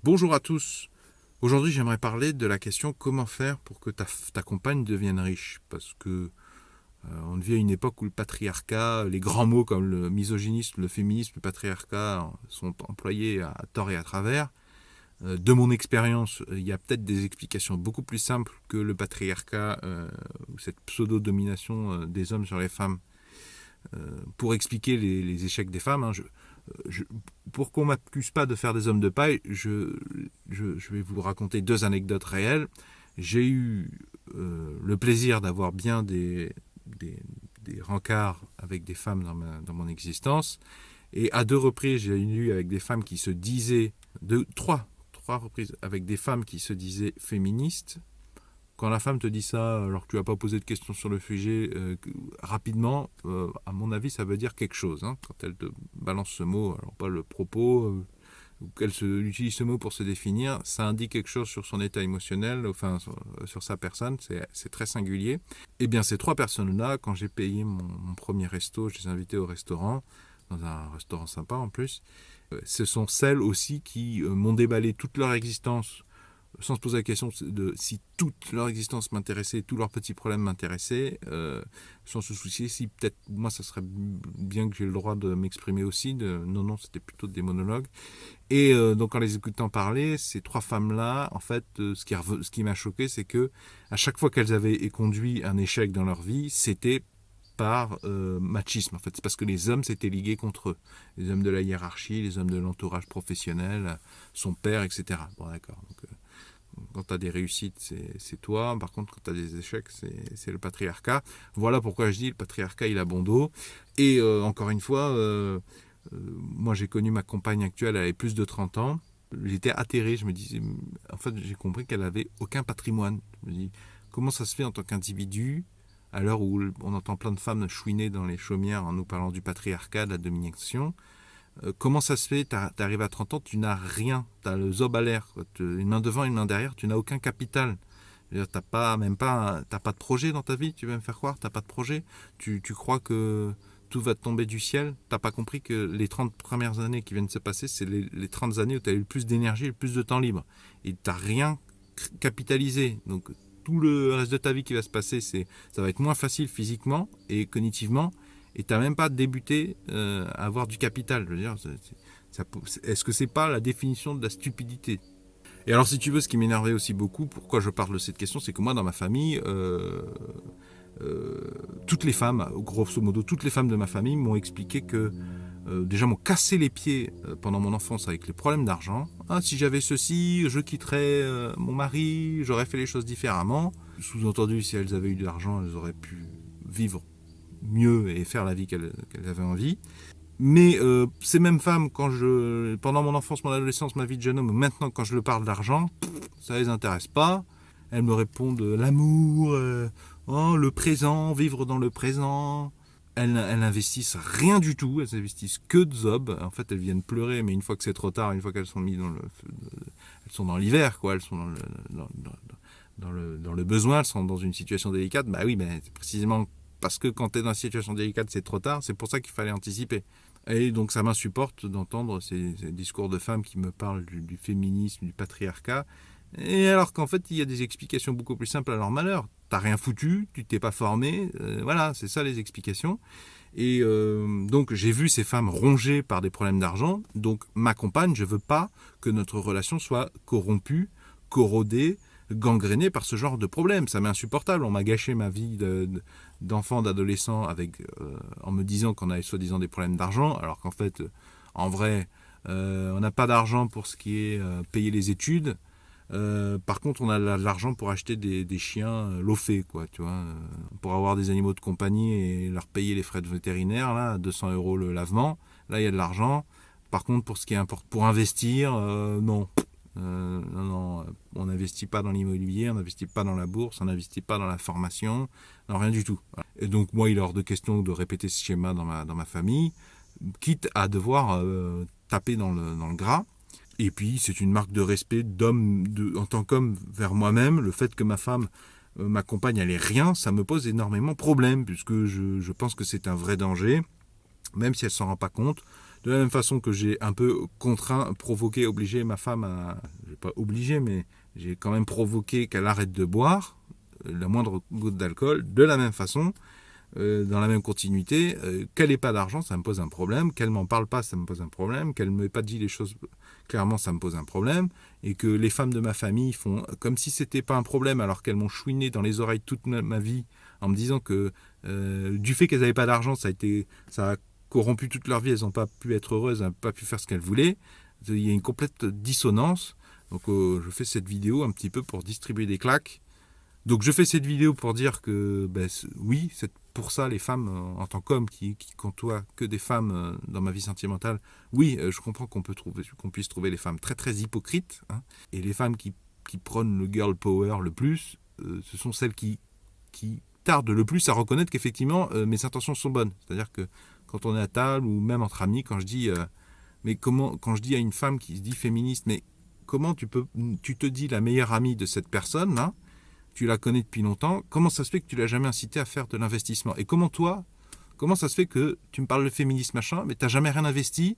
Bonjour à tous. Aujourd'hui, j'aimerais parler de la question comment faire pour que ta compagne devienne riche. Parce que on vit à une époque où le patriarcat, les grands mots comme le misogynisme, le féminisme, le patriarcat sont employés à tort et à travers. De mon expérience, il y a peut-être des explications beaucoup plus simples que le patriarcat ou cette pseudo-domination des hommes sur les femmes pour expliquer les échecs des femmes. Je, pour qu'on m'accuse pas de faire des hommes de paille, je vais vous raconter deux anecdotes réelles. J'ai eu le plaisir d'avoir bien des, des rencarts avec des femmes dans mon existence. Et à deux reprises, j'ai eu avec des femmes qui se disaient, trois reprises, avec des femmes qui se disaient féministes. Quand la femme te dit ça alors que tu n'as pas posé de questions sur le sujet rapidement, à mon avis, ça veut dire quelque chose. Hein, quand elle te balance ce mot, alors pas le propos, ou qu'elle utilise ce mot pour se définir, ça indique quelque chose sur son état émotionnel, enfin sur sa personne, c'est très singulier. Et bien ces trois personnes-là, quand j'ai payé mon premier resto, je les ai invitées au restaurant, dans un restaurant sympa en plus, ce sont celles aussi qui m'ont déballé toute leur existence sans se poser la question de si toute leur existence m'intéressait, tous leurs petits problèmes m'intéressaient, sans se soucier si peut-être moi ça serait bien que j'ai le droit de m'exprimer aussi. Non, c'était plutôt des monologues. Et donc en les écoutant parler, ces trois femmes-là, en fait, ce qui m'a choqué, c'est que à chaque fois qu'elles avaient conduit un échec dans leur vie, c'était par machisme. En fait, c'est parce que les hommes s'étaient ligués contre eux. Les hommes de la hiérarchie, les hommes de l'entourage professionnel, son père, etc. Bon, d'accord. Donc, quand tu as des réussites, c'est toi. Par contre, quand tu as des échecs, c'est le patriarcat. Voilà pourquoi je dis le patriarcat, il a bon dos. Et encore une fois, moi j'ai connu ma compagne actuelle, elle avait plus de 30 ans. J'étais atterré, je me disais, en fait j'ai compris qu'elle avait aucun patrimoine. Je me dis, comment ça se fait en tant qu'individu, à l'heure où on entend plein de femmes chouiner dans les chaumières en nous parlant du patriarcat, de la domination, comment ça se fait, t'arrives à 30 ans, tu n'as rien, t'as le zob à l'air, une main devant, une main derrière, tu n'as aucun capital. T'as pas, même pas, t'as pas de projet dans ta vie, tu veux me faire croire, t'as pas de projet, tu crois que tout va te tomber du ciel, t'as pas compris que les 30 premières années qui viennent de se passer, c'est les 30 années où tu as eu le plus d'énergie, le plus de temps libre. Et t'as rien capitalisé. Donc tout le reste de ta vie qui va se passer, ça va être moins facile physiquement et cognitivement, et tu n'as même pas débuté à avoir du capital. Je veux dire, est-ce que c'est pas la définition de la stupidité? Et alors, si tu veux, ce qui m'énervait aussi beaucoup, pourquoi je parle de cette question, c'est que moi, dans ma famille, toutes les femmes, grosso modo, toutes les femmes de ma famille m'ont expliqué que déjà m'ont cassé les pieds pendant mon enfance avec les problèmes d'argent. Ah, si j'avais ceci, je quitterais mon mari, j'aurais fait les choses différemment. Sous-entendu, si elles avaient eu de l'argent, elles auraient pu vivre mieux et faire la vie qu'elles avaient envie. Mais ces mêmes femmes, pendant mon enfance, mon adolescence, ma vie de jeune homme, maintenant quand je leur parle d'argent, ça les intéresse pas. Elles me répondent l'amour, le présent, vivre dans le présent. Elles investissent rien du tout, elles investissent que de zob. En fait, elles viennent pleurer, mais une fois que c'est trop tard, une fois qu'elles sont mises elles sont dans l'hiver, quoi. Elles sont dans le besoin, elles sont dans une situation délicate. Bah oui, mais c'est précisément parce que quand tu es dans une situation délicate, c'est trop tard. C'est pour ça qu'il fallait anticiper. Et donc ça m'insupporte d'entendre ces discours de femmes qui me parlent du féminisme, du patriarcat, et alors qu'en fait il y a des explications beaucoup plus simples à leur malheur. T'as rien foutu, tu t'es pas formé, voilà, c'est ça les explications. Et donc j'ai vu ces femmes rongées par des problèmes d'argent, donc ma compagne, je veux pas que notre relation soit corrompue, corrodée, gangrénée par ce genre de problème. Ça m'est insupportable, on m'a gâché ma vie d'enfant, d'adolescent en me disant qu'on avait soi-disant des problèmes d'argent, alors qu'en fait, en vrai, on n'a pas d'argent pour ce qui est payer les études. Par contre, on a de l'argent pour acheter des chiens loffés, quoi, tu vois, pour avoir des animaux de compagnie et leur payer les frais de vétérinaire, là, 200 euros le lavement. Là, il y a de l'argent. Par contre, pour ce qui est important, pour investir, non. Non, on n'investit pas dans l'immobilier, on n'investit pas dans la bourse, on n'investit pas dans la formation, non, rien du tout. Voilà. Et donc, moi, il est hors de question de répéter ce schéma dans ma famille, quitte à devoir taper dans le gras. Et puis, c'est une marque de respect en tant qu'homme vers moi-même. Le fait que ma femme m'accompagne, elle est rien, ça me pose énormément de problème, puisque je pense que c'est un vrai danger, même si elle ne s'en rend pas compte. De la même façon que j'ai un peu contraint, provoqué, obligé ma femme à... Je vais pas obligé, mais j'ai quand même provoqué qu'elle arrête de boire la moindre goutte d'alcool. De la même façon, dans la même continuité, qu'elle n'ait pas d'argent, ça me pose un problème. Qu'elle m'en parle pas, ça me pose un problème. Qu'elle ne m'ait pas dit les choses clairement, ça me pose un problème. Et que les femmes de ma famille font comme si c'était pas un problème, alors qu'elles m'ont chouiné dans les oreilles toute ma vie en me disant que du fait qu'elles n'avaient pas d'argent, ça a corrompu toute leur vie, elles n'ont pas pu être heureuses, elles n'ont pas pu faire ce qu'elles voulaient. Il y a une complète dissonance. Donc je fais cette vidéo un petit peu pour distribuer des claques. Donc je fais cette vidéo pour dire que oui, c'est pour ça les femmes, en tant qu'homme qui côtoie que des femmes dans ma vie sentimentale, oui, je comprends qu'on puisse trouver les femmes très très hypocrites, hein, et les femmes qui prônent le girl power le plus, ce sont celles qui tardent le plus à reconnaître qu'effectivement mes intentions sont bonnes. C'est-à-dire que quand on est à table ou même entre amis, quand je dis quand je dis à une femme qui se dit féministe, mais comment tu te dis la meilleure amie de cette personne là, tu la connais depuis longtemps, comment ça se fait que tu l'as jamais incité à faire de l'investissement? Et comment ça se fait que tu me parles de féminisme machin, mais tu n'as jamais rien investi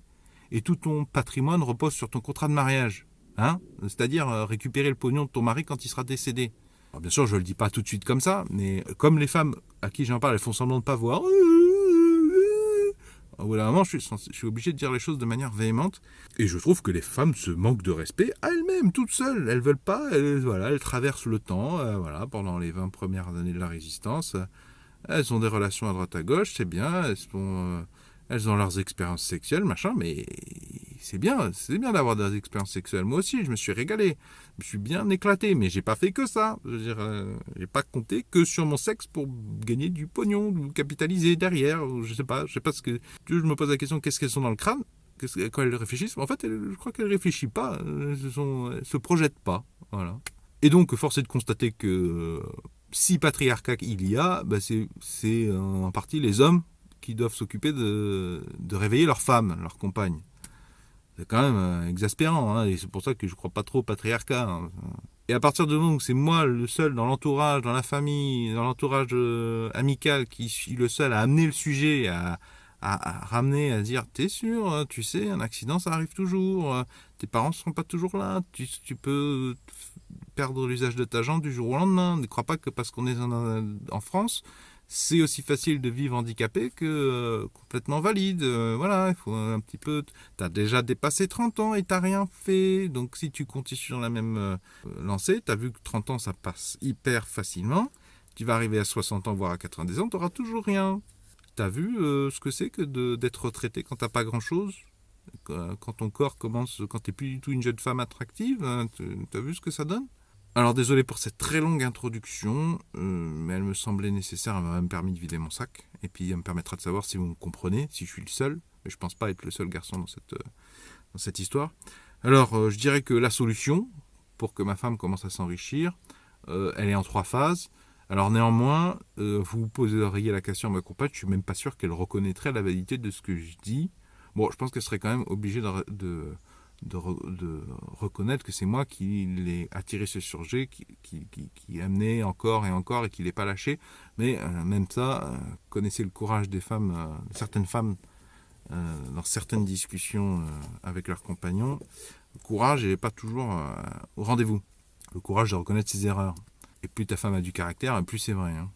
et tout ton patrimoine repose sur ton contrat de mariage, hein? C'est-à-dire récupérer le pognon de ton mari quand il sera décédé. Alors bien sûr, je ne le dis pas tout de suite comme ça, mais comme les femmes à qui j'en parle, elles font semblant de ne pas voir, au bout d'un moment, je suis obligé de dire les choses de manière véhémente. Et je trouve que les femmes se manquent de respect à elles-mêmes, toutes seules. Elles veulent pas, elles traversent le temps, pendant les 20 premières années de la résistance. Elles ont des relations à droite à gauche, c'est bien. Elles ont leurs expériences sexuelles, machin, mais c'est bien d'avoir des expériences sexuelles. Moi aussi, je me suis régalé. Je me suis bien éclaté, mais j'ai pas fait que ça. Je veux dire, j'ai pas compté que sur mon sexe pour gagner du pognon, ou capitaliser derrière. Je sais pas ce que. Je me pose la question, qu'est-ce qu'elles sont dans le crâne quand elles réfléchissent? En fait, je crois qu'elles réfléchissent pas. Elles se projettent pas. Voilà. Et donc, force est de constater que si patriarcat il y a, c'est en partie les hommes qui doivent s'occuper de réveiller leurs femmes, leurs compagnes. C'est quand même exaspérant, hein, et c'est pour ça que je ne crois pas trop au patriarcat. Hein. Et à partir de moment où c'est moi le seul dans l'entourage, dans la famille, dans l'entourage amical, qui suis le seul à amener le sujet, à ramener, à dire t'es sûr, tu sais, un accident ça arrive toujours, tes parents ne seront pas toujours là, tu peux perdre l'usage de ta jambe du jour au lendemain. Ne crois pas que parce qu'on est en France, c'est aussi facile de vivre handicapé que complètement valide. Voilà, il faut un petit peu... T'as déjà dépassé 30 ans et t'as rien fait. Donc si tu continues sur la même lancée, t'as vu que 30 ans ça passe hyper facilement. Tu vas arriver à 60 ans, voire à 90 ans, t'auras toujours rien. T'as vu ce que c'est que d'être retraité quand t'as pas grand-chose? Quand ton corps commence, quand t'es plus du tout une jeune femme attractive, t'as vu ce que ça donne? Alors désolé pour cette très longue introduction, mais elle me semblait nécessaire, elle m'a même permis de vider mon sac, et puis elle me permettra de savoir si vous me comprenez, si je suis le seul, mais je pense pas être le seul garçon dans cette histoire. Alors je dirais que la solution, pour que ma femme commence à s'enrichir, elle est en 3 phases. Alors néanmoins, vous vous poseriez la question à ma compagne, je suis même pas sûr qu'elle reconnaîtrait la validité de ce que je dis. Bon, je pense qu'elle serait quand même obligée de reconnaître que c'est moi qui l'ai attiré ce sujet, qui amenait encore et encore et qui ne l'ai pas lâché. Mais même ça, connaissez le courage des femmes, certaines femmes, dans certaines discussions avec leurs compagnons. Le courage n'est pas toujours au rendez-vous. Le courage de reconnaître ses erreurs. Et plus ta femme a du caractère, plus c'est vrai. Hein.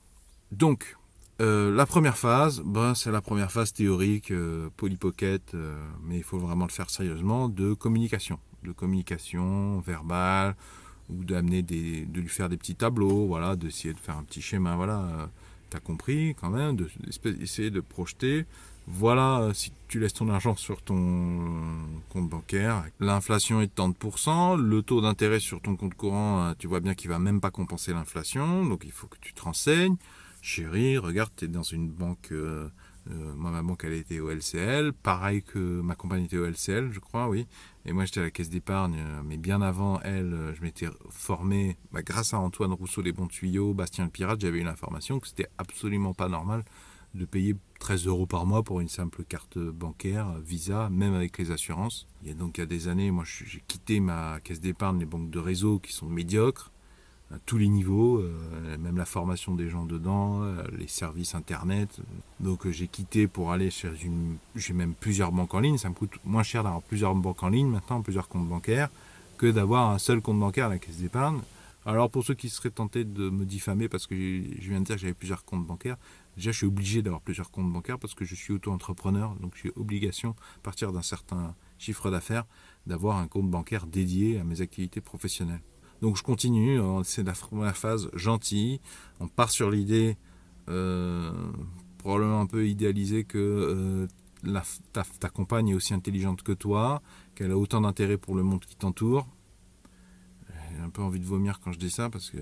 Donc, la première phase, c'est la première phase théorique, polypocket, mais il faut vraiment le faire sérieusement, de communication verbale, ou de lui faire des petits tableaux, voilà, d'essayer de faire un petit schéma, voilà, t'as compris quand même, d'essayer de projeter, voilà, si tu laisses ton argent sur ton compte bancaire, l'inflation est de tant de pourcents, le taux d'intérêt sur ton compte courant, tu vois bien qu'il va même pas compenser l'inflation, donc il faut que tu te renseignes. Chérie, regarde, tu es dans une banque, moi ma banque elle était au LCL, pareil que ma compagne était au LCL je crois, oui, et moi j'étais à la caisse d'épargne, mais bien avant elle, je m'étais formé, grâce à Antoine Rousseau les bons tuyaux, Bastien le pirate, j'avais eu l'information que c'était absolument pas normal de payer 13 € par mois pour une simple carte bancaire, Visa, même avec les assurances. Et donc il y a des années, moi j'ai quitté ma caisse d'épargne, les banques de réseau qui sont médiocres, à tous les niveaux, même la formation des gens dedans, les services internet. Donc j'ai quitté pour aller chez j'ai même plusieurs banques en ligne. Ça me coûte moins cher d'avoir plusieurs banques en ligne maintenant, plusieurs comptes bancaires, que d'avoir un seul compte bancaire à la caisse d'épargne. Alors pour ceux qui seraient tentés de me diffamer parce que je viens de dire que j'avais plusieurs comptes bancaires, déjà je suis obligé d'avoir plusieurs comptes bancaires parce que je suis auto-entrepreneur, donc j'ai obligation, à partir d'un certain chiffre d'affaires, d'avoir un compte bancaire dédié à mes activités professionnelles. Donc je continue, c'est la première phase gentille, on part sur l'idée probablement un peu idéalisée que ta compagne est aussi intelligente que toi, qu'elle a autant d'intérêt pour le monde qui t'entoure. J'ai un peu envie de vomir quand je dis ça parce que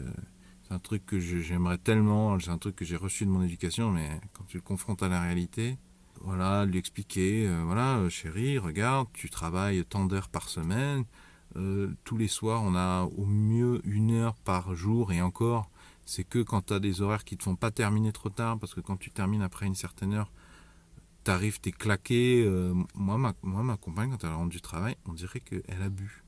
c'est un truc que j'aimerais tellement, c'est un truc que j'ai reçu de mon éducation, mais quand tu le confrontes à la réalité, voilà, lui expliquer, voilà, chérie, regarde, tu travailles tant d'heures par semaine, tous les soirs on a au mieux 1 heure par jour et encore, c'est que quand tu as des horaires qui te font pas terminer trop tard, parce que quand tu termines après une certaine heure, t'arrives, t'es claqué. Ma compagne, quand elle rentre du travail, on dirait qu'elle a bu.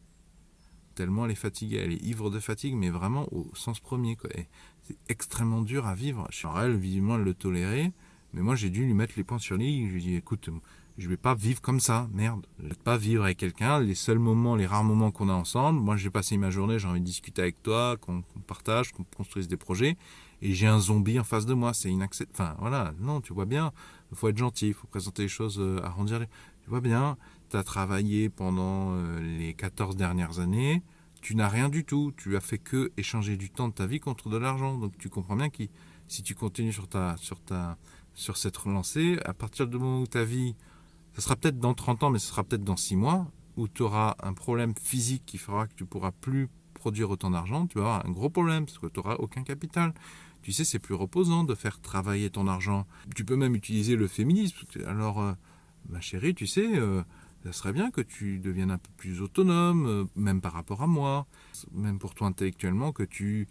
Tellement elle est fatiguée, elle est ivre de fatigue, mais vraiment au sens premier, quoi. Et c'est extrêmement dur à vivre. Alors elle, visiblement, elle le tolérait, mais moi j'ai dû lui mettre les points sur les i. Je lui ai dit, écoute, je vais pas vivre comme ça, merde. Je vais pas vivre avec quelqu'un. Les seuls moments, les rares moments qu'on a ensemble, moi j'ai passé ma journée, j'ai envie de discuter avec toi, qu'on partage, qu'on construise des projets, et j'ai un zombie en face de moi. C'est inacceptable. Enfin voilà, non, tu vois bien, il faut être gentil, il faut présenter les choses, arrondir les... Tu vois bien, tu as travaillé pendant les 14 dernières années, tu n'as rien du tout, tu as fait que échanger du temps de ta vie contre de l'argent. Donc tu comprends bien que si tu continues sur cette lancée, à partir du moment où ta vie, ça sera peut-être dans 30 ans, mais ce sera peut-être dans 6 mois, où tu auras un problème physique qui fera que tu ne pourras plus produire autant d'argent, tu vas avoir un gros problème parce que tu n'auras aucun capital. Tu sais, c'est plus reposant de faire travailler ton argent. Tu peux même utiliser le féminisme. Alors, ma chérie, tu sais, ça serait bien que tu deviennes un peu plus autonome, même par rapport à moi, même pour toi intellectuellement, que tu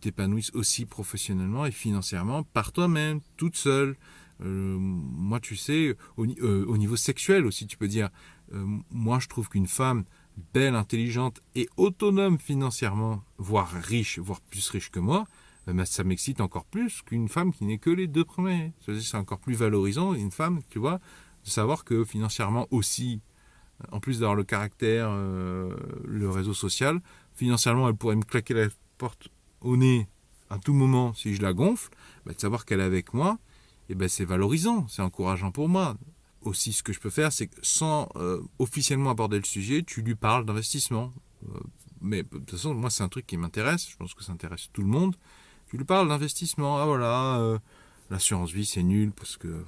t'épanouisses aussi professionnellement et financièrement par toi-même, toute seule. Moi, tu sais, au niveau sexuel aussi, tu peux dire, moi, je trouve qu'une femme belle, intelligente et autonome financièrement, voire riche, voire plus riche que moi, ça m'excite encore plus qu'une femme qui n'est que les deux premiers. C'est encore plus valorisant, une femme, tu vois, de savoir que financièrement aussi, en plus d'avoir le caractère, le réseau social, financièrement, elle pourrait me claquer la porte au nez à tout moment si je la gonfle, de savoir qu'elle est avec moi, et c'est valorisant, c'est encourageant pour moi. Aussi, ce que je peux faire, c'est que sans officiellement aborder le sujet, tu lui parles d'investissement. Mais de toute façon, moi, c'est un truc qui m'intéresse, je pense que ça intéresse tout le monde. Tu lui parles d'investissement, ah voilà, l'assurance vie c'est nul parce que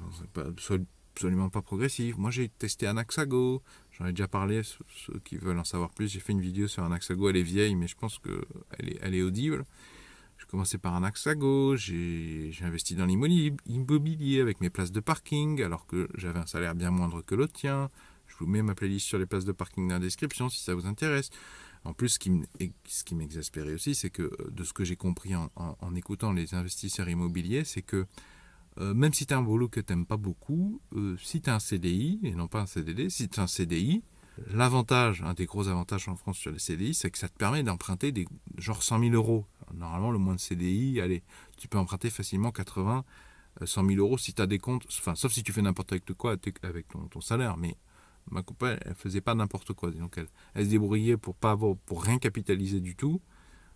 c'est absolument pas progressif. Moi j'ai testé Anaxago, j'en ai déjà parlé, ceux qui veulent en savoir plus, j'ai fait une vidéo sur Anaxago, elle est vieille mais je pense qu'elle est audible. J'ai commencé par Anaxago, j'ai investi dans l'immobilier avec mes places de parking alors que j'avais un salaire bien moindre que le tien. Je vous mets ma playlist sur les places de parking dans la description si ça vous intéresse. En plus, ce qui m'exaspérait aussi, c'est que de ce que j'ai compris en écoutant les investisseurs immobiliers, c'est que même si tu as un boulot que tu n'aimes pas beaucoup, si tu as un CDI, et non pas un CDD, si tu as un CDI, l'avantage, un des gros avantages en France sur les CDI, c'est que ça te permet d'emprunter genre 100 000 euros. Normalement, le moins de CDI, allez, tu peux emprunter facilement 80, 100 000 euros si tu as des comptes, enfin, sauf si tu fais n'importe quoi avec ton salaire, mais ma compagne, elle faisait pas n'importe quoi. Donc elle se débrouillait pour rien capitaliser du tout,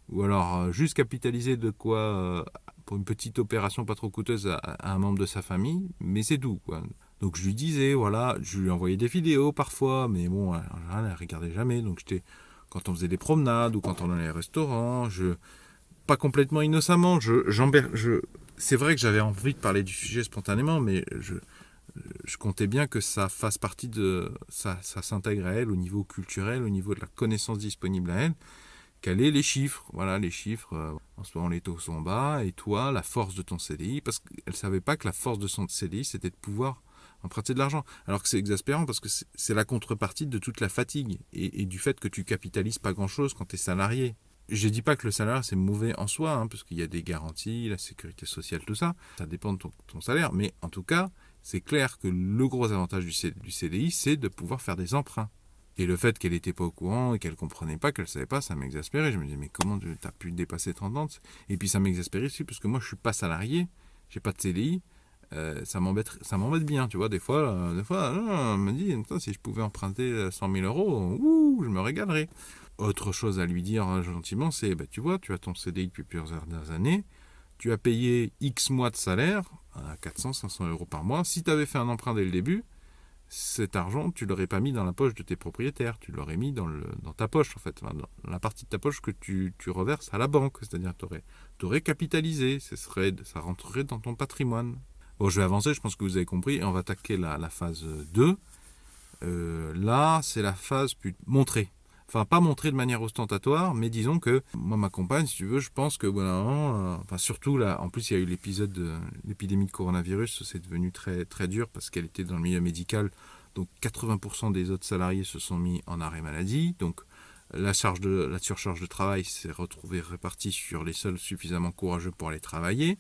ou alors juste capitaliser de quoi pour une petite opération pas trop coûteuse à un membre de sa famille, mais c'est tout, quoi. Donc je lui disais, voilà, je lui envoyais des vidéos parfois, mais bon, en général, elle regardait jamais. Donc quand on faisait des promenades ou quand on allait au restaurant, pas complètement innocemment, c'est vrai que j'avais envie de parler du sujet spontanément, mais je comptais bien que ça fasse partie de... Ça s'intègre à elle au niveau culturel, au niveau de la connaissance disponible à elle, quels sont les chiffres. Voilà, les chiffres, en ce moment les taux sont bas, et toi, la force de ton CDI, parce qu'elle ne savait pas que la force de son CDI, c'était de pouvoir emprunter de l'argent. Alors que c'est exaspérant, parce que c'est la contrepartie de toute la fatigue, et du fait que tu capitalises pas grand-chose quand tu es salarié. Je dis pas que le salaire c'est mauvais en soi, parce qu'il y a des garanties, la sécurité sociale, tout ça, ça dépend de ton salaire, mais en tout cas, c'est clair que le gros avantage du CDI, c'est de pouvoir faire des emprunts. Et le fait qu'elle n'était pas au courant et qu'elle comprenait pas, qu'elle savait pas, ça m'exaspérait. Je me disais, mais comment tu as pu dépasser 30 ans? Et puis ça m'exaspérait aussi parce que moi je suis pas salarié, j'ai pas de CDI. Ça m'embête bien, tu vois. Des fois, on me dit, si je pouvais emprunter 100 000 euros, ouh, je me régalerais. Autre chose à lui dire gentiment, c'est, tu vois, tu as ton CDI depuis plusieurs années, tu as payé X mois de salaire, à 400, 500 euros par mois. Si tu avais fait un emprunt dès le début, cet argent, tu l'aurais pas mis dans la poche de tes propriétaires, tu l'aurais mis dans ta poche, en fait, dans la partie de ta poche que tu reverses à la banque. C'est-à-dire que tu aurais capitalisé, ça rentrerait dans ton patrimoine. Bon, je vais avancer, je pense que vous avez compris, et on va attaquer la phase 2. Là, c'est la phase montrer. Enfin, pas montrer de manière ostentatoire, mais disons que moi, ma compagne, si tu veux, je pense que, surtout là, en plus, il y a eu l'épisode de l'épidémie de coronavirus, c'est devenu très, très dur parce qu'elle était dans le milieu médical. Donc, 80% des autres salariés se sont mis en arrêt maladie. Donc, la surcharge de travail s'est retrouvée répartie sur les seuls suffisamment courageux pour aller travailler.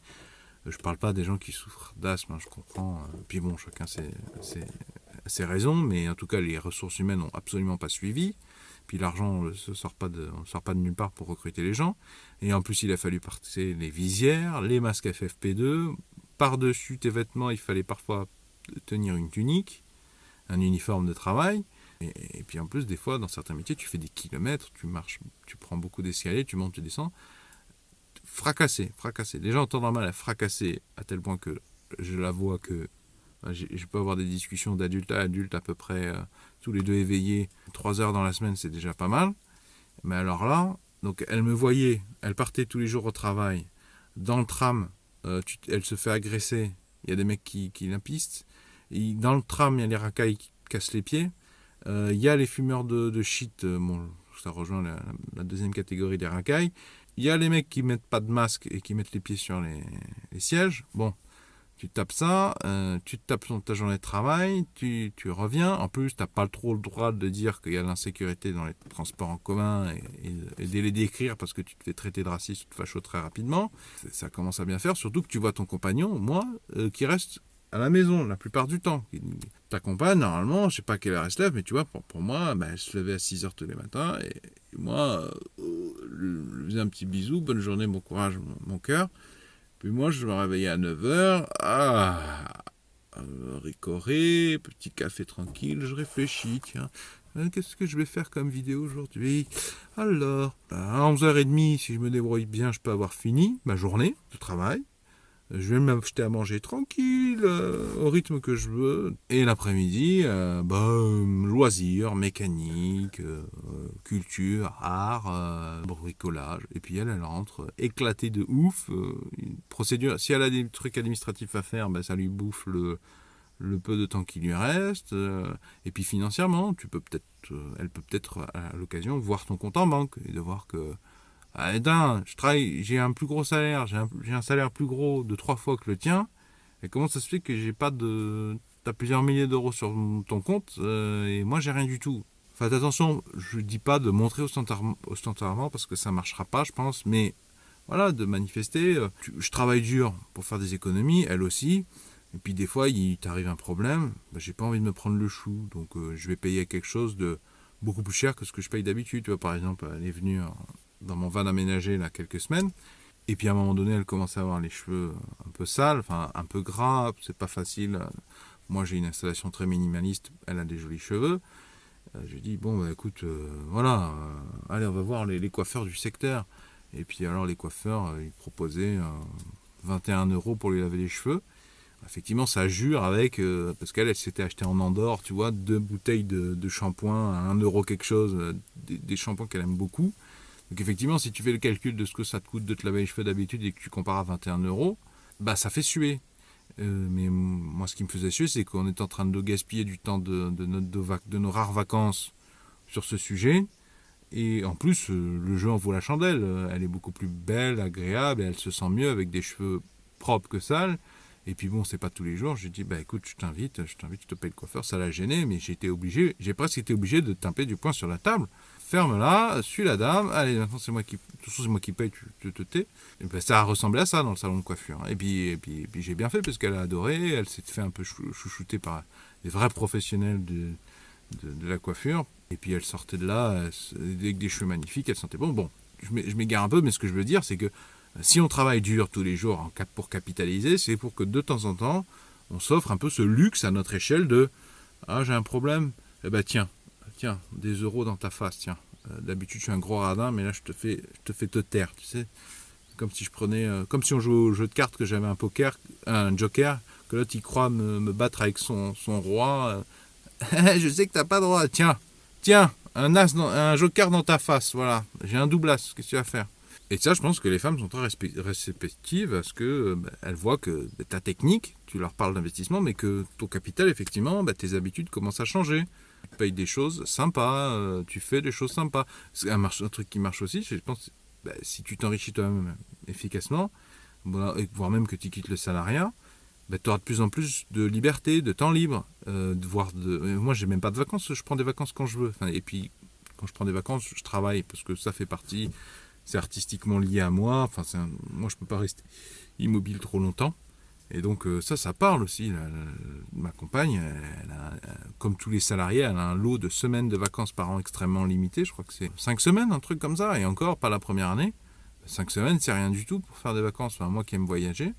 Je parle pas des gens qui souffrent d'asthme, je comprends. Puis bon, chacun ses raisons, mais en tout cas, les ressources humaines n'ont absolument pas suivi. Puis l'argent ne sort pas de nulle part pour recruter les gens. Et en plus, il a fallu passer les visières, les masques FFP2. Par-dessus tes vêtements, il fallait parfois tenir une tunique, un uniforme de travail. Et puis en plus, des fois, dans certains métiers, tu fais des kilomètres, tu marches, tu prends beaucoup d'escaliers, tu montes, tu descends. Fracassé. Les gens ont tendance mal à fracasser à tel point que je la vois que je peux avoir des discussions d'adulte à adulte à peu près tous les deux éveillés. 3 heures dans la semaine, c'est déjà pas mal. Mais alors là, donc elle me voyait, elle partait tous les jours au travail. Dans le tram, elle se fait agresser. Il y a des mecs qui la pistent. Dans le tram, il y a les racailles qui cassent les pieds. Il y a les fumeurs de shit. Ça rejoint la deuxième catégorie des racailles. Il y a les mecs qui mettent pas de masque et qui mettent les pieds sur les sièges. Bon, tu tapes ça, tu te tapes ta journée de travail, tu reviens. En plus, tu n'as pas trop le droit de dire qu'il y a l'insécurité dans les transports en commun et de les décrire parce que tu te fais traiter de raciste ou de facho très rapidement. Ça commence à bien faire, surtout que tu vois ton compagnon, moi, qui reste à la maison la plupart du temps. Ta compagne, normalement, je sais pas à quelle heure elle se lève, mais tu vois, pour moi, elle se levait à 6h tous les matins. Et moi, je lui faisais un petit bisou, bonne journée, bon courage, mon cœur. Puis moi, je me réveillais à 9h. Ricoré, petit café tranquille, je réfléchis, tiens. Qu'est-ce que je vais faire comme vidéo aujourd'hui? Alors, à 11h30, si je me débrouille bien, je peux avoir fini ma journée de travail. Je vais m'acheter à manger tranquille, au rythme que je veux. Et l'après-midi, loisirs, mécanique, culture, art, bricolage. Et puis elle rentre éclatée de ouf. Une procédure, si elle a des trucs administratifs à faire, ça lui bouffe le peu de temps qui lui reste. Et puis financièrement, elle peut peut-être à l'occasion voir ton compte en banque et de voir que j'ai un plus gros salaire, j'ai un salaire plus gros de 3 fois que le tien. Et comment ça se fait que j'ai pas de... T'as plusieurs milliers d'euros sur ton compte et moi j'ai rien du tout. Faites attention, je dis pas de montrer ostentairement parce que ça marchera pas, je pense, mais voilà, de manifester. Je travaille dur pour faire des économies, elle aussi. Et puis des fois, il t'arrive un problème, j'ai pas envie de me prendre le chou, donc je vais payer quelque chose de beaucoup plus cher que ce que je paye d'habitude. Tu vois, par exemple, elle est venue dans mon van aménagé là quelques semaines. Et puis à un moment donné, elle commence à avoir les cheveux un peu sales, enfin un peu gras, c'est pas facile. Moi j'ai une installation très minimaliste, elle a des jolis cheveux. Je lui dis, bon écoute, allez on va voir les coiffeurs du secteur. Et puis alors les coiffeurs, ils proposaient 21 € pour lui laver les cheveux. Effectivement ça jure avec, parce qu'elle s'était achetée en Andorre, tu vois, 2 bouteilles de shampoing à 1 € quelque chose, des shampoings qu'elle aime beaucoup. Donc effectivement, si tu fais le calcul de ce que ça te coûte de te laver les cheveux d'habitude et que tu compares à 21 €, ça fait suer. Mais moi, ce qui me faisait suer, c'est qu'on est en train de gaspiller du temps de nos rares vacances sur ce sujet. Et en plus, le jeu en vaut la chandelle. Elle est beaucoup plus belle, agréable, et elle se sent mieux avec des cheveux propres que sales. Et puis bon, c'est pas tous les jours. J'ai dit, écoute, je t'invite, je te paye le coiffeur. Ça l'a gêné, mais j'ai presque été obligé de taper du poing sur la table. Ferme-la, suis la dame, allez, maintenant c'est moi qui paye, tu te tais. Et ça a ressemblé à ça dans le salon de coiffure. Et puis j'ai bien fait parce qu'elle a adoré, elle s'est fait un peu chouchouter par des vrais professionnels de la coiffure. Et puis elle sortait de là avec des cheveux magnifiques, elle sentait bon. Bon, je m'égare un peu, mais ce que je veux dire, c'est que si on travaille dur tous les jours pour capitaliser, c'est pour que de temps en temps, on s'offre un peu ce luxe à notre échelle de ah, j'ai un problème, eh ben tiens, des euros dans ta face, tiens. D'habitude, je suis un gros radin, mais là, je te fais te taire, tu sais. Comme si je prenais, comme si on jouait au jeu de cartes, que j'avais un joker, que l'autre il croit me battre avec son roi. Je sais que t'as pas droit. Tiens, un joker dans ta face, voilà. J'ai un double as, qu'est-ce que tu vas faire? Et ça, je pense que les femmes sont très réceptives à ce que elles voient que ta technique, tu leur parles d'investissement, mais que ton capital, effectivement, tes habitudes commencent à changer. Tu payes des choses sympas, tu fais des choses sympas. Un truc qui marche aussi, je pense, si tu t'enrichis toi-même efficacement, voire même que tu quittes le salariat, tu auras de plus en plus de liberté, de temps libre. Moi, j'ai même pas de vacances, je prends des vacances quand je veux. Et puis, quand je prends des vacances, je travaille, parce que ça fait partie, c'est artistiquement lié à moi. Moi, je peux pas rester immobile trop longtemps. Et donc, ça parle aussi. Ma compagne, comme tous les salariés, elle a un lot de semaines de vacances par an extrêmement limité. Je crois que c'est 5 semaines, un truc comme ça. Et encore, pas la première année. 5 semaines, c'est rien du tout pour faire des vacances. Moi qui aime voyager.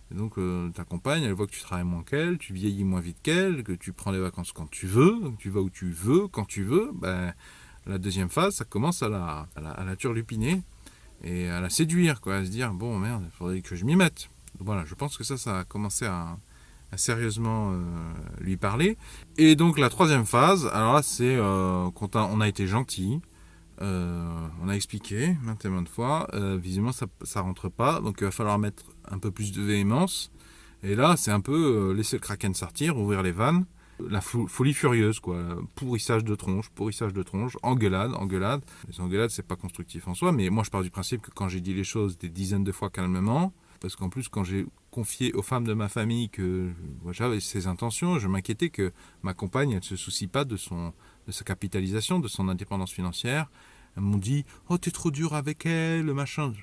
Et donc ta compagne, elle voit que tu travailles moins qu'elle, tu vieillis moins vite qu'elle, que tu prends des vacances quand tu veux, que tu vas où tu veux, quand tu veux. La deuxième phase, ça commence à la turlupiner et à la séduire, à se dire bon merde, il faudrait que je m'y mette. Voilà, je pense que ça a commencé à sérieusement lui parler. Et donc la troisième phase, alors là c'est quand on a été gentil. On a expliqué maintes et maintes fois, visiblement ça rentre pas, donc il va falloir mettre un peu plus de véhémence. Et là, c'est un peu laisser le kraken sortir, ouvrir les vannes, la folie furieuse, pourrissage de tronche, engueulade. Les engueulades, c'est pas constructif en soi, mais moi je pars du principe que quand j'ai dit les choses des dizaines de fois calmement, parce qu'en plus quand j'ai confié aux femmes de ma famille que j'avais ces intentions, je m'inquiétais que ma compagne, elle se soucie pas de sa capitalisation, de son indépendance financière. Elles m'ont dit « Oh, t'es trop dur avec elle, machin ».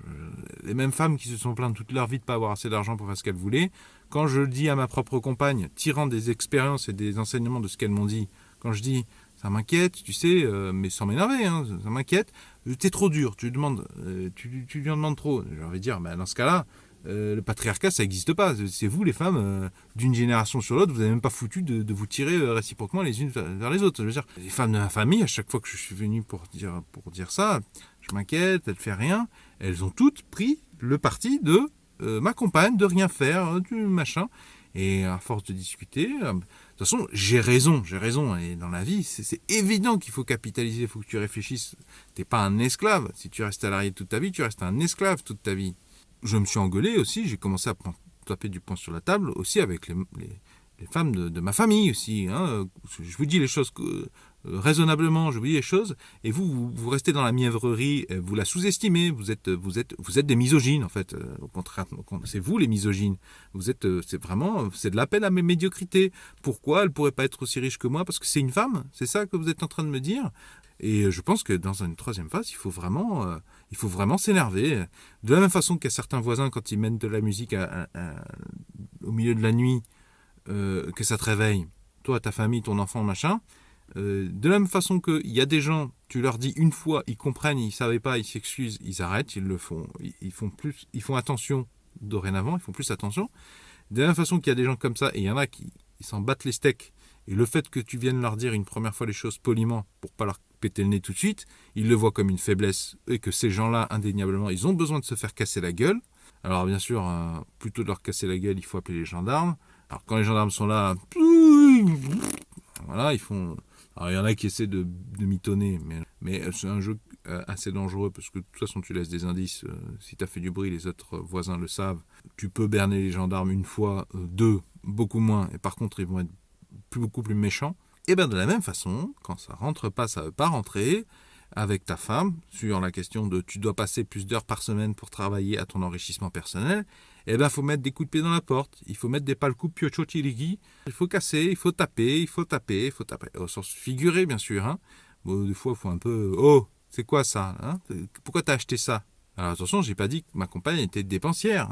Les mêmes femmes qui se sont plaintes toute leur vie de ne pas avoir assez d'argent pour faire ce qu'elles voulaient, quand je le dis à ma propre compagne, tirant des expériences et des enseignements de ce qu'elles m'ont dit, quand je dis « Ça m'inquiète, tu sais, mais sans m'énerver, ça m'inquiète, t'es trop dur, tu lui en demandes trop ». Je leur vais dire « Dans ce cas-là, le patriarcat, ça n'existe pas. C'est vous, les femmes, d'une génération sur l'autre, vous n'avez même pas foutu de vous tirer réciproquement les unes vers les autres. Je veux dire, les femmes de ma famille, à chaque fois que je suis venu pour dire ça, je m'inquiète, elles ne font rien. Elles ont toutes pris le parti de ma compagne, de rien faire, du machin. Et à force de discuter, de toute façon, j'ai raison. Et dans la vie, c'est évident qu'il faut capitaliser, il faut que tu réfléchisses. T'es pas un esclave. Si tu restes salarié toute ta vie, tu restes un esclave toute ta vie. Je me suis engueulé aussi, j'ai commencé à taper du poing sur la table aussi avec les femmes de ma famille aussi. Je vous dis les choses raisonnablement, je vous dis les choses, et vous restez dans la mièvrerie, vous la sous-estimez, vous êtes des misogynes en fait. Au contraire, c'est vous les misogynes. C'est de l'appel à mes médiocrités. Pourquoi elle pourrait pas être aussi riche que moi? Parce que c'est une femme, c'est ça que vous êtes en train de me dire? Et je pense que dans une troisième phase, il faut vraiment s'énerver. De la même façon qu'il y a certains voisins, quand ils mettent de la musique au milieu de la nuit, que ça te réveille, toi, ta famille, ton enfant, machin. De la même façon qu'il y a des gens, tu leur dis une fois, ils comprennent, ils ne savaient pas, ils s'excusent, ils arrêtent, ils le font. Ils font attention dorénavant, ils font plus attention. De la même façon qu'il y a des gens comme ça, et il y en a qui s'en battent les steaks. Et le fait que tu viennes leur dire une première fois les choses poliment pour pas leur péter le nez tout de suite, ils le voient comme une faiblesse et que ces gens-là, indéniablement, ils ont besoin de se faire casser la gueule. Alors bien sûr, plutôt de leur casser la gueule, il faut appeler les gendarmes. Alors quand les gendarmes sont là, voilà, ils font... Alors il y en a qui essaient de mitonner, mais c'est un jeu assez dangereux parce que de toute façon tu laisses des indices. Si tu as fait du bruit, les autres voisins le savent. Tu peux berner les gendarmes une fois, deux, beaucoup moins, et par contre ils vont être beaucoup plus méchants. Et bien de la même façon, quand ça rentre pas, ça veut pas rentrer, avec ta femme, sur la question de tu dois passer plus d'heures par semaine pour travailler à ton enrichissement personnel, eh ben faut mettre des coups de pied dans la porte, il faut mettre des palcoups piocho tirigi, il faut casser, il faut taper, au sens figuré bien sûr. Bon, des fois il faut un peu, oh, c'est quoi ça, pourquoi t'as acheté ça? Alors attention, j'ai pas dit que ma compagne était dépensière,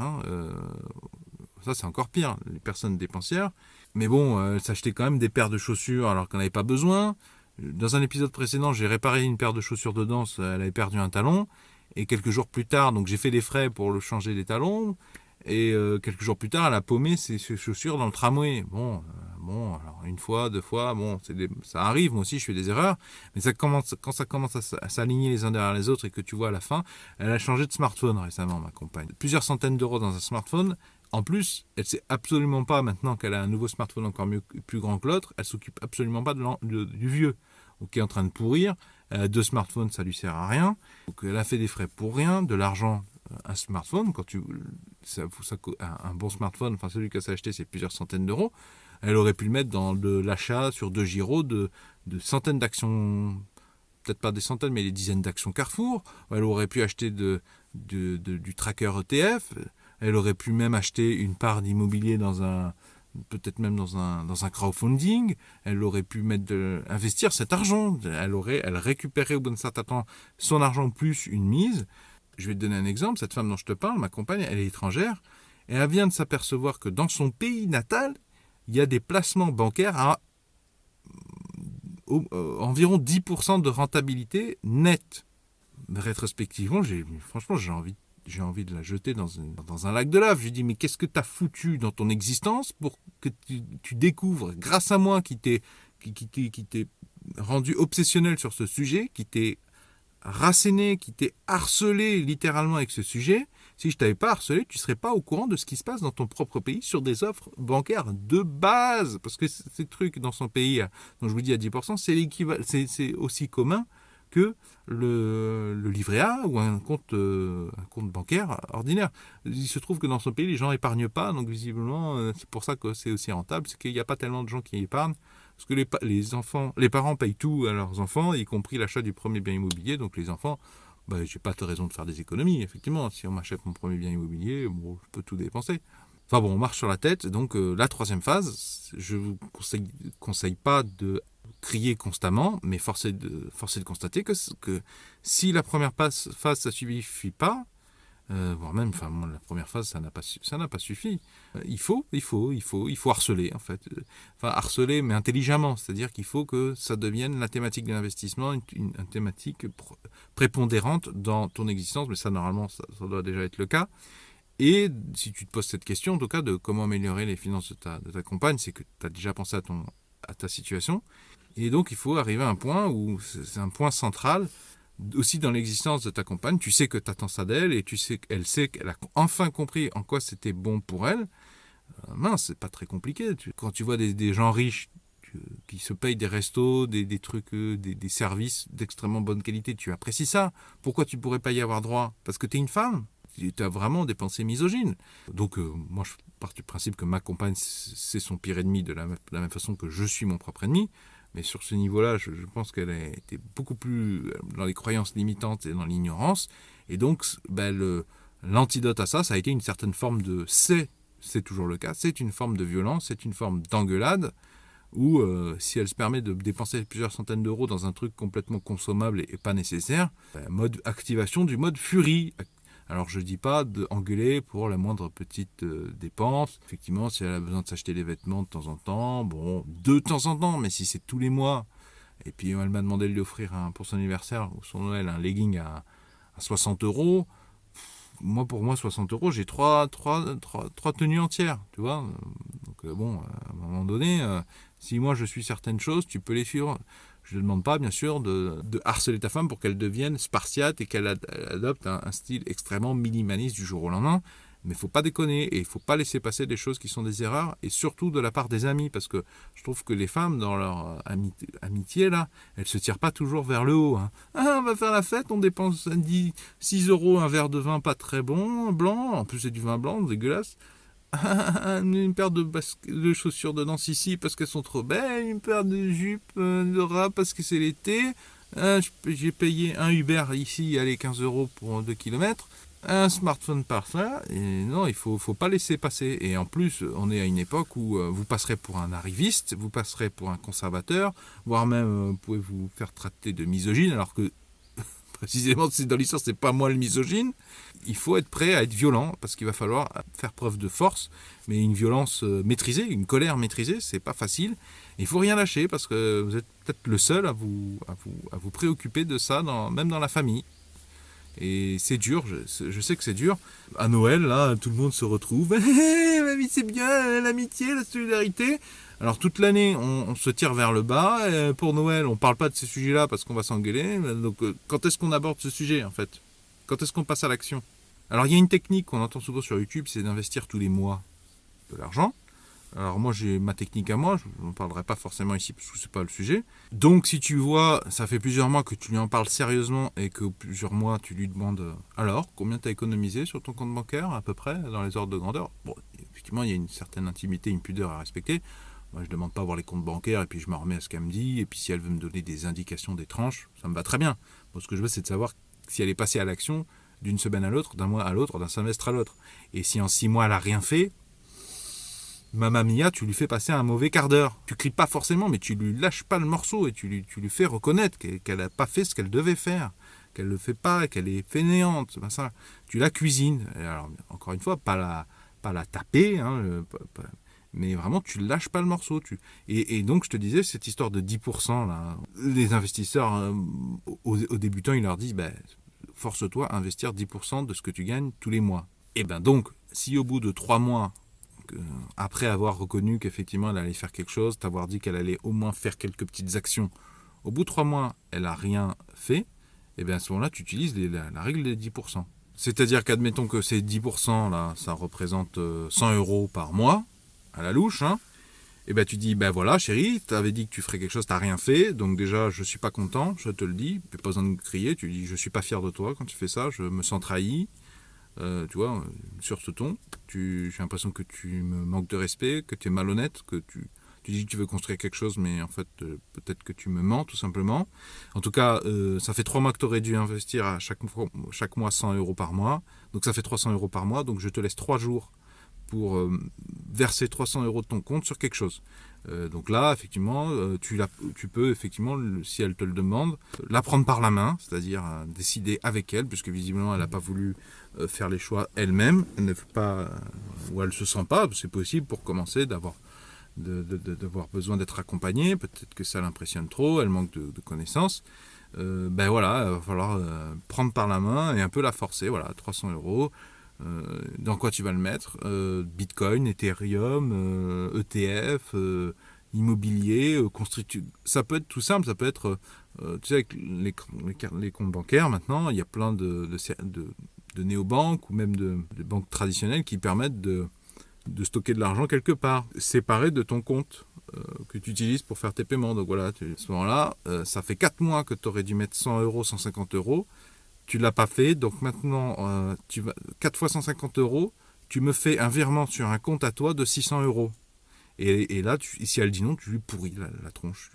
ça c'est encore pire, les personnes dépensières. Mais bon, elle s'achetait quand même des paires de chaussures alors qu'on n'avait pas besoin. Dans un épisode précédent, j'ai réparé une paire de chaussures de danse, elle avait perdu un talon. Et quelques jours plus tard, donc j'ai fait des frais pour le changer des talons. Et quelques jours plus tard, elle a paumé ses chaussures dans le tramway. Bon, alors une fois, deux fois, bon, ça arrive, moi aussi je fais des erreurs. Mais quand ça commence à s'aligner les uns derrière les autres et que tu vois à la fin, elle a changé de smartphone récemment, ma compagne. Plusieurs centaines d'euros dans un smartphone. En plus, elle ne sait absolument pas, maintenant qu'elle a un nouveau smartphone encore mieux, plus grand que l'autre, elle s'occupe absolument pas du vieux, qui est en train de pourrir. Elle a 2 smartphones, ça lui sert à rien. Donc elle a fait des frais pour rien, de l'argent. Un smartphone, un bon smartphone, enfin celui qu'elle s'est acheté, c'est plusieurs centaines d'euros. Elle aurait pu le mettre dans de l'achat sur 2 giros de centaines d'actions, peut-être pas des centaines, mais des dizaines d'actions Carrefour. Elle aurait pu acheter du tracker ETF. Elle aurait pu même acheter une part d'immobilier peut-être même dans un crowdfunding. Elle aurait pu investir cet argent. Elle récupérait au bout d'un certain temps son argent plus une mise. Je vais te donner un exemple. Cette femme dont je te parle, ma compagne, elle est étrangère et elle vient de s'apercevoir que dans son pays natal, il y a des placements bancaires à environ 10% de rentabilité nette. Rétrospectivement, franchement, j'ai envie de la jeter dans un lac de lave. Je lui dis, mais qu'est-ce que tu as foutu dans ton existence pour que tu découvres, grâce à moi, qui t'ai rendu obsessionnel sur ce sujet, qui t'ai rasséné, qui t'est harcelé littéralement avec ce sujet. Si je t'avais pas harcelé, tu serais pas au courant de ce qui se passe dans ton propre pays sur des offres bancaires de base. Parce que ces trucs dans son pays, dont je vous dis à 10%, c'est aussi commun que le livret A ou un compte bancaire ordinaire. Il se trouve que dans son pays, les gens n'épargnent pas, donc visiblement, c'est pour ça que c'est aussi rentable, c'est qu'il n'y a pas tellement de gens qui épargnent. Parce que les parents payent tout à leurs enfants, y compris l'achat du premier bien immobilier. Donc les enfants, j'ai pas de raison de faire des économies. Effectivement, si on m'achète mon premier bien immobilier, je peux tout dépenser. Enfin bon, on marche sur la tête. Donc la 3e phase, je vous conseille pas de crier constamment, mais force est de constater que si la première phase ça suffit pas, voire même, la première phase, ça n'a pas suffi. Il faut harceler, en fait. Harceler, mais intelligemment. C'est-à-dire qu'il faut que ça devienne la thématique de l'investissement, une thématique prépondérante dans ton existence. Mais ça, normalement, ça doit déjà être le cas. Et si tu te poses cette question, en tout cas, de comment améliorer les finances de ta compagne, c'est que tu as déjà pensé à ta situation. Et donc, il faut arriver à un point où c'est un point central aussi dans l'existence de ta compagne. Tu sais que tu attends ça d'elle et tu sais qu'elle a enfin compris en quoi c'était bon pour elle. C'est pas très compliqué. Quand tu vois des gens riches qui se payent des restos, des trucs, des services d'extrêmement bonne qualité, tu apprécies ça. Pourquoi tu pourrais pas y avoir droit? Parce que tu es une femme. Tu as vraiment des pensées misogynes. Donc moi je pars du principe que ma compagne c'est son pire ennemi de la même façon que je suis mon propre ennemi. Mais sur ce niveau-là, je pense qu'elle a été beaucoup plus dans les croyances limitantes et dans l'ignorance. Et donc, l'antidote à ça, ça a été une certaine forme c'est toujours le cas, c'est une forme de violence, c'est une forme d'engueulade, où si elle se permet de dépenser plusieurs centaines d'euros dans un truc complètement consommable et pas nécessaire, activation du mode furie. Alors je ne dis pas d'engueuler pour la moindre petite dépense. Effectivement, si elle a besoin de s'acheter des vêtements de temps en temps, de temps en temps, mais si c'est tous les mois, et puis elle m'a demandé de lui offrir pour son anniversaire ou son Noël un legging à 60 euros, pour moi 60 euros, j'ai trois tenues entières, tu vois. Donc à un moment donné, si moi je suis certaines choses, tu peux les suivre. Je ne demande pas, bien sûr, de harceler ta femme pour qu'elle devienne spartiate et qu'elle adopte un style extrêmement minimaliste du jour au lendemain. Mais il ne faut pas déconner et il ne faut pas laisser passer des choses qui sont des erreurs, et surtout de la part des amis, parce que je trouve que les femmes, dans leur amitié, là, elles ne se tirent pas toujours vers le haut. On va faire la fête, on dépense 6 euros un verre de vin pas très bon, blanc, en plus c'est du vin blanc, dégueulasse. Une paire de chaussures de danse ici parce qu'elles sont trop belles, une paire de jupes de rat parce que c'est l'été, j'ai payé un Uber ici, allez, 15 euros pour 2 km, un smartphone par ça, et non, il faut pas laisser passer. Et en plus, on est à une époque où vous passerez pour un arriviste, vous passerez pour un conservateur, voire même vous pouvez vous faire traiter de misogyne, alors que précisément, c'est dans l'histoire, c'est pas moi le misogyne. Il faut être prêt à être violent, parce qu'il va falloir faire preuve de force, mais une violence maîtrisée, une colère maîtrisée, c'est pas facile. Il faut rien lâcher, parce que vous êtes peut-être le seul à vous préoccuper de ça, même dans la famille. Et c'est dur, je sais que c'est dur. À Noël, là, tout le monde se retrouve. Mamie, c'est bien, l'amitié, la solidarité. Alors toute l'année, on se tire vers le bas. Et pour Noël, on parle pas de ces sujets-là parce qu'on va s'engueuler. Donc quand est-ce qu'on aborde ce sujet, en fait? Quand est-ce qu'on passe à l'action? Alors il y a une technique qu'on entend souvent sur YouTube, c'est d'investir tous les mois de l'argent. Alors moi j'ai ma technique à moi, je n'en parlerai pas forcément ici parce que c'est pas le sujet. Donc si tu vois, ça fait plusieurs mois que tu lui en parles sérieusement et que plusieurs mois tu lui demandes alors combien tu as économisé sur ton compte bancaire à peu près dans les ordres de grandeur. Bon, effectivement il y a une certaine intimité, une pudeur à respecter. Moi je ne demande pas à voir les comptes bancaires et puis je m'en remets à ce qu'elle me dit et puis si elle veut me donner des indications, des tranches, ça me va très bien. Moi ce que je veux c'est de savoir si elle est passée à l'action d'une semaine à l'autre, d'un mois à l'autre, d'un semestre à l'autre. Et si en 6 mois elle a rien fait, Mamma Mia, tu lui fais passer un mauvais quart d'heure. Tu cries pas forcément, mais tu lui lâches pas le morceau et tu lui fais reconnaître qu'elle n'a pas fait ce qu'elle devait faire, qu'elle le fait pas, qu'elle est fainéante. Ben ça, tu la cuisines. Et alors, encore une fois, pas la taper, hein, mais vraiment, tu lâches pas le morceau. Et donc, je te disais, cette histoire de 10%, là, les investisseurs, aux débutants, ils leur disent, ben, force-toi à investir 10% de ce que tu gagnes tous les mois. Et ben donc, si au bout de 3 mois, après avoir reconnu qu'effectivement elle allait faire quelque chose, t'avoir dit qu'elle allait au moins faire quelques petites actions, au bout de 3 mois, elle n'a rien fait, et bien à ce moment-là, tu utilises la règle des 10%. C'est-à-dire qu'admettons que ces 10%, là, ça représente 100 euros par mois, à la louche, hein, et ben tu dis, ben voilà chérie, t'avais dit que tu ferais quelque chose, t'as rien fait, donc déjà je suis pas content, je te le dis, pas besoin de crier, tu dis je suis pas fier de toi quand tu fais ça, je me sens trahi, tu vois, sur ce ton, j'ai l'impression que tu me manques de respect, que tu es malhonnête, que tu dis que tu veux construire quelque chose, mais en fait, peut-être que tu me mens, tout simplement. En tout cas, ça fait 3 mois que tu aurais dû investir à chaque mois 100 euros par mois. Donc ça fait 300 euros par mois. Donc je te laisse 3 jours pour verser 300 euros de ton compte sur quelque chose. Donc là, effectivement, tu peux, effectivement, si elle te le demande, la prendre par la main, c'est-à-dire décider avec elle, puisque visiblement elle n'a pas voulu faire les choix elle-même, elle ne veut pas, ou elle ne se sent pas, c'est possible pour commencer d'avoir besoin d'être accompagnée, peut-être que ça l'impressionne trop, elle manque de connaissances. Ben voilà, il va falloir prendre par la main et un peu la forcer, voilà, 300 euros. Dans quoi tu vas le mettre? Bitcoin, Ethereum, ETF, immobilier, ça peut être tout simple, ça peut être, tu sais, avec les comptes bancaires maintenant, il y a plein de néobanques ou même de banques traditionnelles qui permettent de stocker de l'argent quelque part, séparé de ton compte que tu utilises pour faire tes paiements. Donc voilà, à ce moment-là, ça fait 4 mois que tu aurais dû mettre 100 euros, 150 euros. Tu ne l'as pas fait, donc maintenant, 4 fois 150 euros, tu me fais un virement sur un compte à toi de 600 euros. Et là, si elle dit non, tu lui pourris la tronche,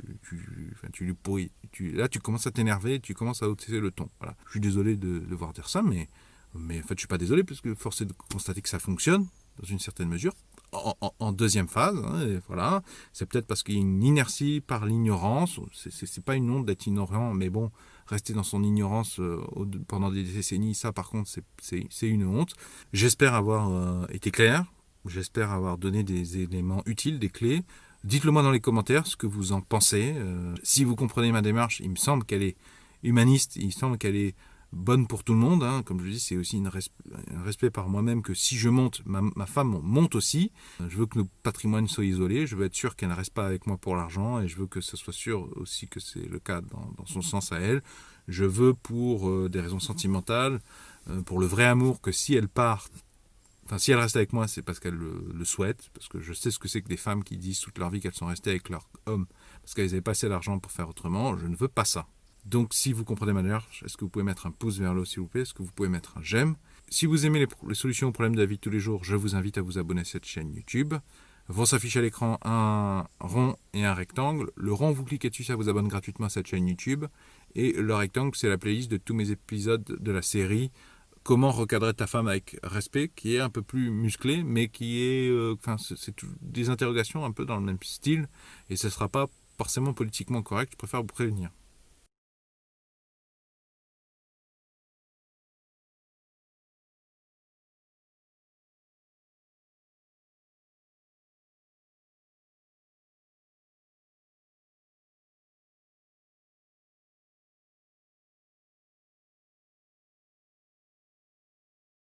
tu lui pourris. Là, tu commences à t'énerver, tu commences à hausser le ton. Voilà. Je suis désolé de devoir dire ça, mais en fait, je ne suis pas désolé, parce que force est de constater que ça fonctionne, dans une certaine mesure. En deuxième phase, hein, et voilà, c'est peut-être parce qu'il y a une inertie par l'ignorance. C'est pas une honte d'être ignorant, mais bon, rester dans son ignorance pendant des décennies, ça par contre c'est une honte. J'espère avoir été clair, j'espère avoir donné des éléments utiles, des clés. Dites-le moi dans les commentaires ce que vous en pensez. Si vous comprenez ma démarche, il me semble qu'elle est humaniste, il me semble qu'elle est bonne pour tout le monde, hein. Comme je dis, c'est aussi un respect par moi-même que si je monte, ma femme monte aussi. Je veux que nos patrimoines soient isolés, je veux être sûr qu'elle ne reste pas avec moi pour l'argent et je veux que ce soit sûr aussi que c'est le cas dans son sens à elle. Je veux pour des raisons sentimentales, pour le vrai amour, que si elle part, enfin si elle reste avec moi, c'est parce qu'elle le souhaite, parce que je sais ce que c'est que des femmes qui disent toute leur vie qu'elles sont restées avec leur homme parce qu'elles avaient pas assez d'argent pour faire autrement. Je ne veux pas ça. Donc si vous comprenez ma démarche, est-ce que vous pouvez mettre un pouce vers le haut s'il vous plaît? Est-ce que vous pouvez mettre un j'aime? Si vous aimez les solutions aux problèmes de la vie de tous les jours, je vous invite à vous abonner à cette chaîne YouTube. Vont s'afficher à l'écran un rond et un rectangle. Le rond, vous cliquez dessus, ça vous abonne gratuitement à cette chaîne YouTube. Et le rectangle, c'est la playlist de tous mes épisodes de la série Comment recadrer ta femme avec respect, qui est un peu plus musclé, mais qui est... c'est des interrogations un peu dans le même style. Et ce ne sera pas forcément politiquement correct, je préfère vous prévenir.